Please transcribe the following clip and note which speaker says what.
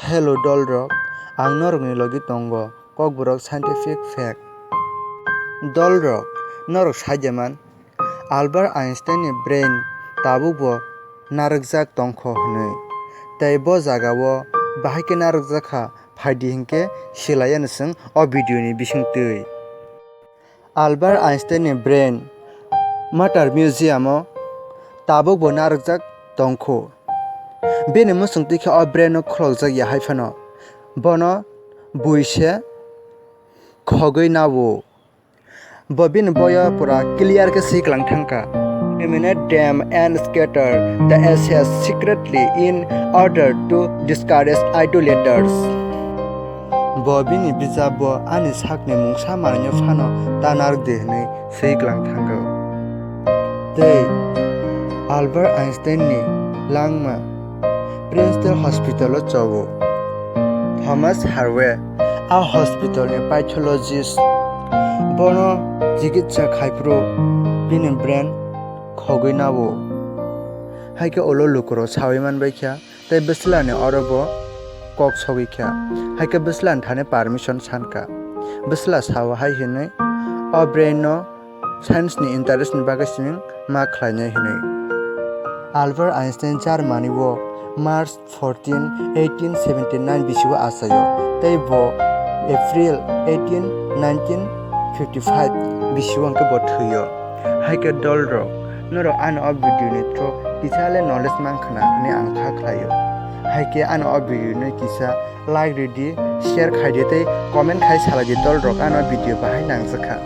Speaker 1: Hello Dolrok, ang norokni logi tongo kokborok scientific fact. Dolrok norok saijaman Albert Einstein ni brain tabukbo narokjak tongkho hinui tei bo jagao bahai ke narokjakha phaidi hinkhe silaiya ni chwng o video ni bisingtwi. Albert Einstein ni brain matter museum o tabukbo narokjak tongkho. Bini musungtwi khe o brain no kholokjak ya haifano bono buise khogui nabo bo bini boyo pura clear ke siklang thangka. Eliminate them and scatter the ashes secretly in order to discourage idolaters. Bo bini bijabo ani sakni mungsa manyo phano tanar dehnei siklang thangko. Tei Albert Einstein ni langma Princeton Hospital o chogo. Thomas Harvey a hospital ni pathologist bono chikitsa khaipro bini brain khogui nabo haike olo lukro sawi manbai kha tei bislani orobo kok sogui kha haike bislan thane permission sanka bisla sawa hai hinui o brain no science ni interest ni bagai sining ma khlainai hinui. Albert Einstein Germany wo March 14, 1879 bisio asayo tei bo April 18, 1955 bisio angke bo thuyo. Haike Dolrok noro ano o video ni thro kisale knowledge mankhana ne angkha khlaio. Haike ano o video ni kisa like redi share khaide tei comment khai saladi Dolrok ano video bahai nangjakha.